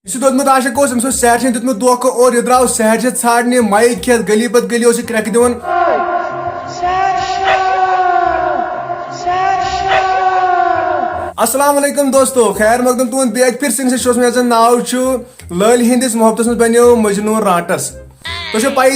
दोदमुत आशिक सैर दुत धोखा और यह द्राव सैर ाड़ने माइक खेत गली पत गली क्रैक दिवन। अस्सलाम वालेकुम दोस्तों, खैर मकदम तुंद बेग फिर सिंह शोस में नाव लल हिंदिस मोहब्बत में बनो मजनू राटस। तो पाई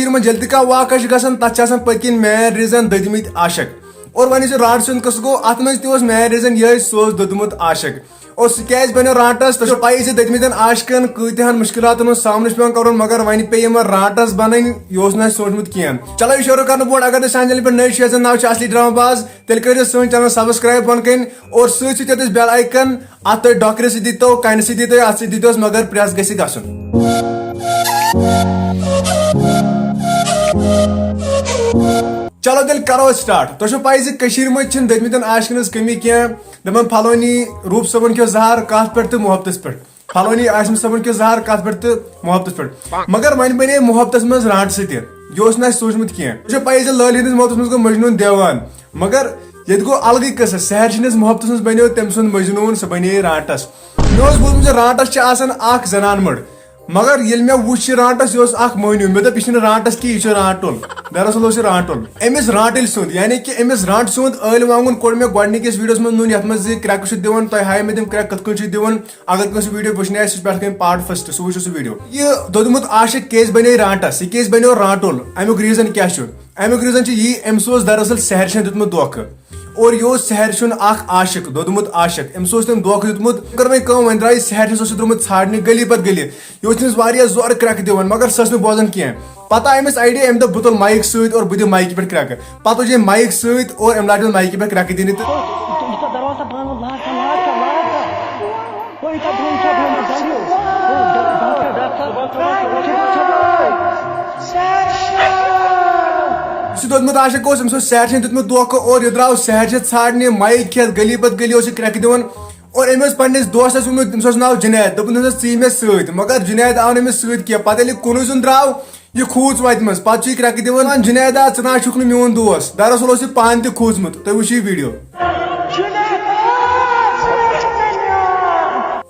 में जल्दी का वाक़ गन पकिन मैन रीजन ददमित आशक और वन राट सुंद कस गो अत मज मैन रीजन यह सो ददमुत आशक और सह बनो राटस। तो पाई ददमित आशकन कतहन मुश्किल सामन पे मगर वन पे राटस बन यह सोचमुत कह। चलो यह शुरू कर बोर्ड अगर सान चैनल पे नई नाव असली ड्रामाबाज तेल करो सन चैनल सब्सक्राइब बन कन और सत बेल आइकन अत डॉक्टर दीतो कन दीतो अत दीतोस मगर प्रेस गि गसन। चलो तेल करो स्टार्ट। तो पाई मज ददमित आशकन कमी कह दपान फलोनी रूप सबन क्यों जहर कत पे तो मोहब्बत पे फलोनी आसम सबन क्यों जहर कत पे तो मोहब्बत पे मगर वन बने मोहब्बत मज राट सह सोचमुत कह। पाई लल हिंदिस मोहब्बत मज गो मजनून देवान मगर ये गो अलग कस सहर हिंदिस मोहब्बत मज बनो तम सुंद मजनून सह बने राटस। मे बोलमुत राटस जनान मर्द मगर ये मे वो राटस यह मोहनू मे दप यह राटस की यह राटुल दरअसल राटुल अमिस राटिल सुंद यानी कि अमिस राट सुंद यल वांगुन कोड़ मे गोडनिकिस वीडियोस में नुन यथ मज क्रैक दिवन तुम हाय मे तम क्रैक कत कन दिवन अगर कस वीडियो वुचन पे पार्ट फर्स्ट सह वो वीडियो। यह दोदमुत आशिक केस बने राटस यह केस बनो राटुल अमुक रीजन क्या अमुक रीजन यह अम सोच दरअसल सहर दुतमुत धोखा और यह सहर आशिक दोदमुत आशिक अम तम धोखा दुतमुत कर वन द्राय सहर द्रुमुत छाड़ने गली पत गली यह तमिस जोर क्रैक दिवन मगर सह बोजान कह। पता अमिस आइडिया अम दप बुतुल माइक सत और बह माइक पे क्रैक पत तुझे माइक सत और अम लाग माइक पे क्रैक दिन दोदमुत आशिक सैर दुतमुत धोखा और यह द्राव सहर ाड़ने माइक खेत गली पत गली क्रैक दिवन और अमिस पन्निस दोस्तस वोन तमिस नाव जुनैद दोपन ची मे सत मगर जुनैद आव नमिस सत कह पत कुन जुन द्राव यह खूच वत मज पे क्रैक दिवन जुनैदा ना छुक मोन दोस्त दरअसल पान तह खूचमुत तुम वो वीडियो।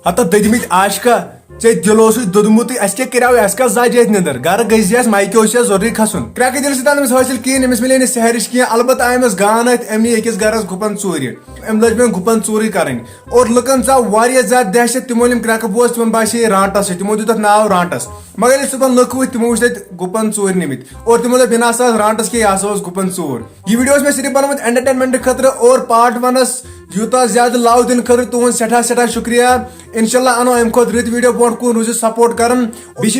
हत ददमित आशिका चे दिलो दोदमुत क्या जाज नंदर घर गई माइके जरूरी खसन क्रैक दिल समिस हासिल कहें अमिस मिले सहरिश कह अलबत् आमस गान अम अकिस गरस गुपन चोर अम लज मे गुपन चोरी कर और लुकन चाह ज्यादा दहशत तिमो क्रैक बोज तिम बासे राटस तिमो दित नाव राटस मगर ये सुबह लुक वो तिमो गुपन चोर निमित और तिमो दप यह राटस के यह गुपन चोर। यह वीडियो मे सिर्फ बनमुत एंटरटेनमेंट खतर और पार्ट वनस यूता ज्यादा लाव दिन खर तुम सठा शुक्रिया। इंशाल्लाह अनो अम खुद रत वीडियो ब्रोह कून रूज सपोर्ट कर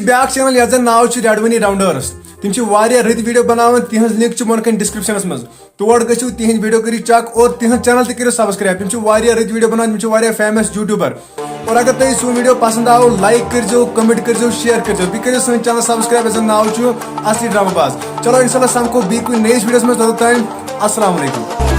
ब्या चैनल यह नाव रेडवनी राउंडर्स तम रत वीडियो बनान तिहज लिंक बन डिस्क्रिप्शन मज तोड़ गो तिहद वीडियो कर चेक और तिहद चैनल तक सब्सक्राइब तम रत वीडियो बनान तम फेमस यूट्यूबर और अगर तुम सो वीडियो पसंद आव लाइक करो कमेंट करो शेयर करो बी करो सन चैनल सब्सक्राइब नाव असली ड्रामाबाज। चलो इंशाल्लाह समको बी नईस वीडियोस में तब तक अस्सलाम वालेकुम।